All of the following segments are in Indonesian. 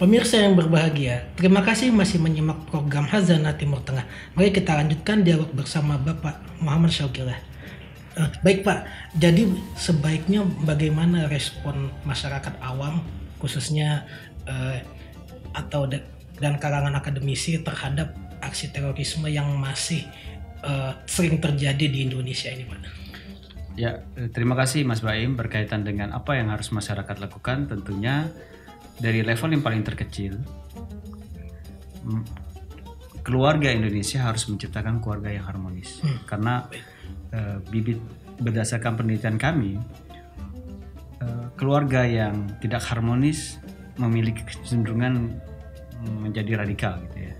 Pemirsa yang berbahagia, terima kasih masih menyimak program Hazana Timur Tengah. Mari kita lanjutkan dialog bersama Bapak Muhammad Syaukilah. Baik Pak, jadi sebaiknya bagaimana respon masyarakat awam, khususnya dan kalangan akademisi terhadap aksi terorisme yang masih sering terjadi di Indonesia ini Pak? Ya, terima kasih Mas Baim. Berkaitan dengan apa yang harus masyarakat lakukan, tentunya dari level yang paling terkecil, keluarga Indonesia harus menciptakan keluarga yang harmonis. Karena berdasarkan penelitian kami, keluarga yang tidak harmonis memiliki kecenderungan menjadi radikal gitu ya.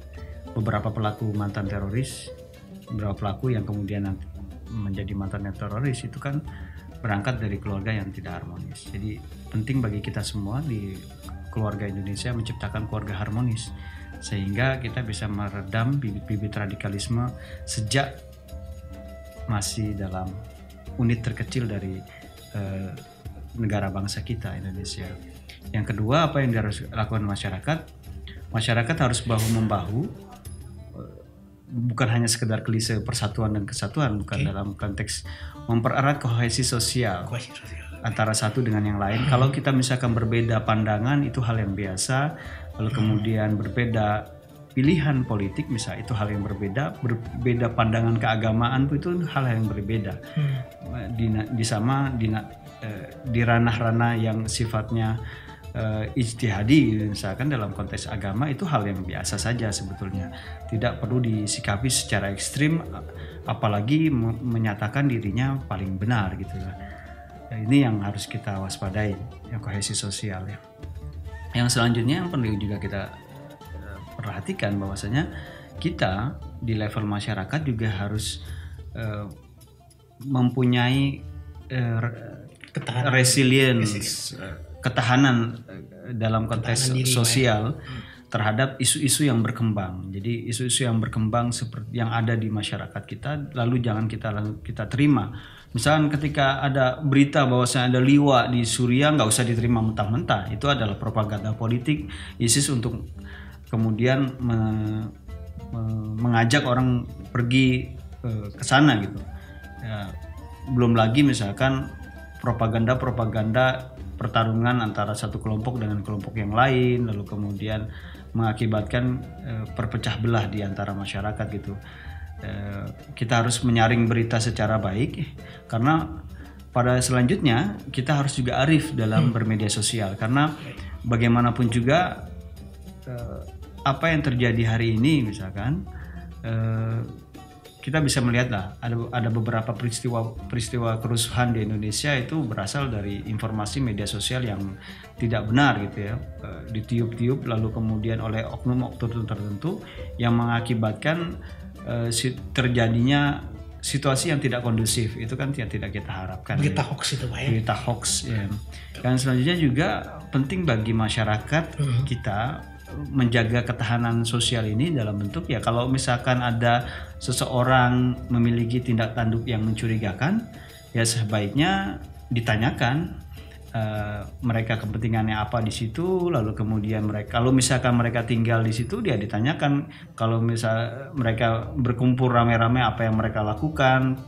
Beberapa pelaku mantan teroris, beberapa pelaku yang kemudian nanti menjadi mantan teroris itu kan berangkat dari keluarga yang tidak harmonis. Jadi penting bagi kita semua di keluarga Indonesia menciptakan keluarga harmonis sehingga kita bisa meredam bibit-bibit radikalisme sejak masih dalam unit terkecil dari negara bangsa kita Indonesia. Yang kedua, apa yang harus lakukan masyarakat? Masyarakat harus bahu-membahu, bukan hanya sekedar klise persatuan dan kesatuan, bukan dalam konteks mempererat kohesi sosial antara satu dengan yang lain. Kalau kita misalkan berbeda pandangan itu hal yang biasa, lalu kemudian berbeda pilihan politik misalnya itu hal yang berbeda pandangan keagamaan itu hal yang berbeda. Di ranah-ranah yang sifatnya ijtihadi misalkan dalam konteks agama itu hal yang biasa saja sebetulnya, tidak perlu disikapi secara ekstrim apalagi menyatakan dirinya paling benar gitu ya. Ini yang harus kita waspadai, yang kohesi sosial ya. Yang selanjutnya yang perlu juga kita perhatikan bahwasanya kita di level masyarakat juga harus mempunyai resilience, ketahanan dalam konteks sosial terhadap isu-isu yang berkembang. Jadi isu-isu yang berkembang seperti yang ada di masyarakat kita lalu jangan kita terima. Misalnya ketika ada berita bahwasanya ada liwa di Suriah, nggak usah diterima mentah-mentah. Itu adalah propaganda politik ISIS untuk kemudian mengajak orang pergi ke sana gitu. Ya, belum lagi misalkan propaganda pertarungan antara satu kelompok dengan kelompok yang lain, lalu kemudian mengakibatkan perpecah belah di antara masyarakat gitu. Kita harus menyaring berita secara baik karena pada selanjutnya kita harus juga arif dalam bermedia sosial karena bagaimanapun juga apa yang terjadi hari ini misalkan kita bisa melihat lah ada beberapa peristiwa kerusuhan di Indonesia itu berasal dari informasi media sosial yang tidak benar gitu ya, ditiup-tiup lalu kemudian oleh oknum-oknum tertentu yang mengakibatkan terjadinya situasi yang tidak kondusif. Itu kan yang tidak kita harapkan. Berita hoax itu Pak ya? Berita hoax ya. Dan selanjutnya juga penting bagi masyarakat kita menjaga ketahanan sosial ini dalam bentuk ya kalau misalkan ada seseorang memiliki tindak tanduk yang mencurigakan ya sebaiknya ditanyakan mereka kepentingannya apa di situ, lalu kemudian kalau misalkan mereka tinggal di situ dia ditanyakan, kalau misal mereka berkumpul rame-rame apa yang mereka lakukan.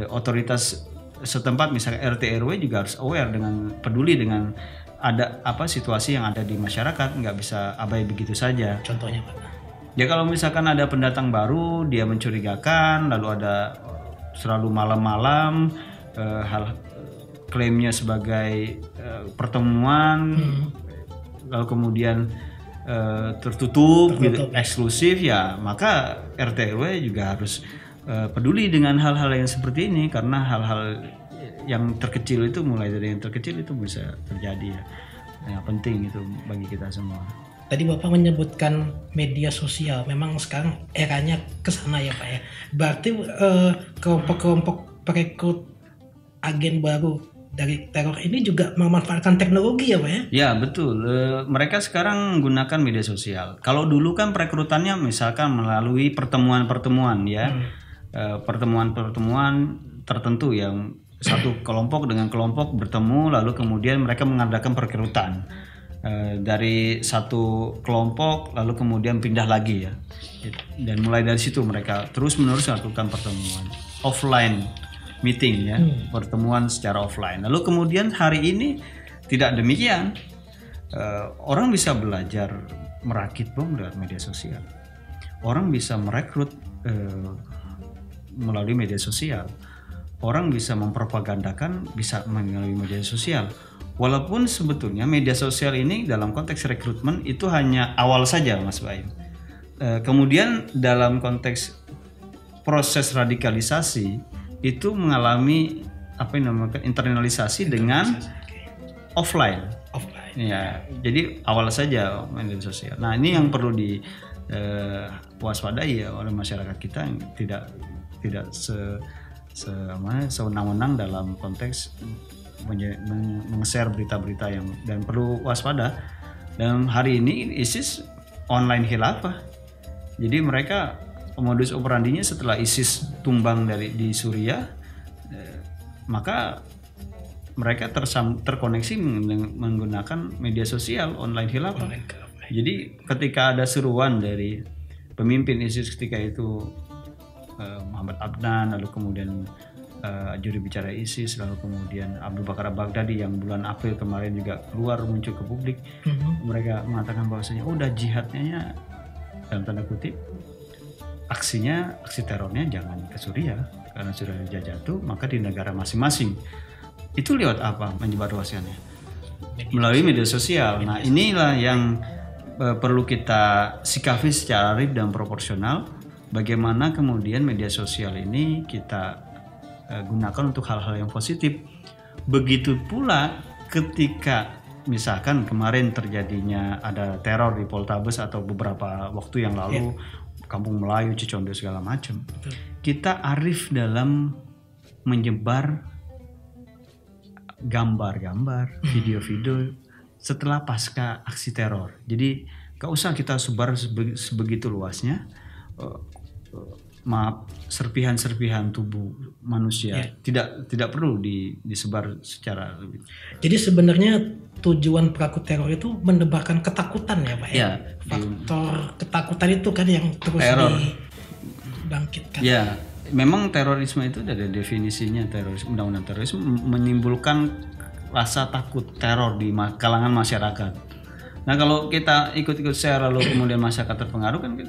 Otoritas setempat misalnya RT RW juga harus aware peduli dengan ada apa situasi yang ada di masyarakat, nggak bisa abai begitu saja. Contohnya Pak? Ya kalau misalkan ada pendatang baru dia mencurigakan, lalu ada selalu malam-malam klaimnya sebagai pertemuan, lalu kemudian tertutup gitu, eksklusif ya, maka RT RW juga harus peduli dengan hal-hal yang seperti ini karena hal-hal yang terkecil itu mulai dari yang terkecil itu bisa terjadi ya. Yang penting itu bagi kita semua. Tadi Bapak menyebutkan media sosial, memang sekarang eranya ke sana ya Pak ya. Berarti kelompok-kelompok perekrut agen baru dari teror ini juga memanfaatkan teknologi ya Pak ya? Ya betul, mereka sekarang menggunakan media sosial. Kalau dulu kan perekrutannya misalkan melalui pertemuan-pertemuan ya, pertemuan-pertemuan tertentu yang satu kelompok dengan kelompok bertemu lalu kemudian mereka mengadakan perekrutan. dari satu kelompok lalu kemudian pindah lagi ya, dan mulai dari situ mereka terus menerus melakukan pertemuan offline meeting ya, pertemuan secara offline. Lalu kemudian hari ini tidak demikian, orang bisa belajar merakit bom lewat media sosial, orang bisa merekrut melalui media sosial, orang bisa mempropagandakan bisa melalui media sosial. Walaupun sebetulnya media sosial ini dalam konteks rekrutmen itu hanya awal saja, Mas Bayu. Kemudian dalam konteks proses radikalisasi itu mengalami apa yang namanya internalisasi dengan offline. Ya, jadi awal saja media sosial. Nah, ini yang perlu diwaspadai ya oleh masyarakat kita yang tidak sewenang-wenang dalam konteks meng-share berita-berita yang dan perlu waspada. Dan hari ini ISIS online khilafah. Jadi mereka modus operandinya setelah ISIS tumbang di Suriah, maka mereka terkoneksi menggunakan media sosial online khilafah. Jadi ketika ada seruan dari pemimpin ISIS ketika itu Muhammad Adnan, lalu kemudian juru bicara ISIS, lalu kemudian Abu Bakar Baghdadi yang bulan April kemarin juga keluar muncul ke publik, mereka mengatakan bahwasanya udah jihadnya dalam tanda kutip aksi terornya jangan ke Suriah karena sudah dijajah maka di negara masing-masing. Itu lewat apa menyebarluaskannya? Melalui media sosial. Nah, inilah yang perlu kita sikapi secara arif dan proporsional. Bagaimana kemudian media sosial ini kita gunakan untuk hal-hal yang positif. Begitu pula ketika misalkan kemarin terjadinya ada teror di Poltabes atau beberapa waktu yang lalu, Kampung Melayu, Cicondew segala macam. Kita arif dalam menyebar gambar-gambar, video-video setelah pasca aksi teror. Jadi gak usah kita sebar sebegitu luasnya. Serpihan-serpihan tubuh manusia tidak perlu disebar secara lebih. Jadi sebenarnya tujuan pelaku teror itu menebarkan ketakutan ya Pak ya. Faktor ketakutan itu kan yang terus dibangkitkan. Ya, memang terorisme itu dari definisinya undang-undang terorisme menimbulkan rasa takut teror di kalangan masyarakat. Nah, kalau kita ikut-ikut share lalu kemudian masyarakat terpengaruh kan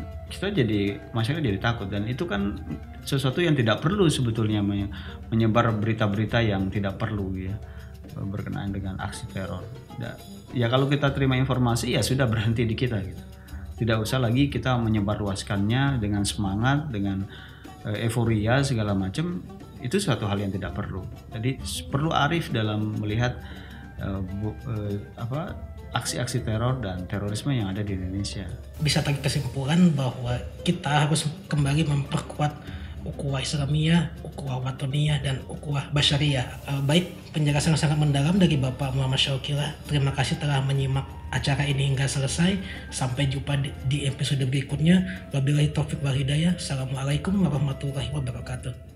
masyarakat jadi takut, dan itu kan sesuatu yang tidak perlu sebetulnya menyebar berita-berita yang tidak perlu ya berkenaan dengan aksi teror. Ya kalau kita terima informasi ya sudah berhenti di kita gitu. Tidak usah lagi kita menyebarluaskannya dengan semangat, dengan euforia segala macam. Itu suatu hal yang tidak perlu. Jadi perlu arif dalam melihat aksi-aksi teror dan terorisme yang ada di Indonesia. Bisa tarik kesimpulan bahwa kita harus kembali memperkuat ukhuwah Islamiyah, ukhuwah Watoniyah, dan ukhuwah Basyariyah. Baik, penjelasan sangat mendalam dari Bapak Muhammad Syaukilah. Terima kasih telah menyimak acara ini hingga selesai. Sampai jumpa di episode berikutnya. Wabillahi taufiq wal hidayah. Assalamualaikum warahmatullahi wabarakatuh.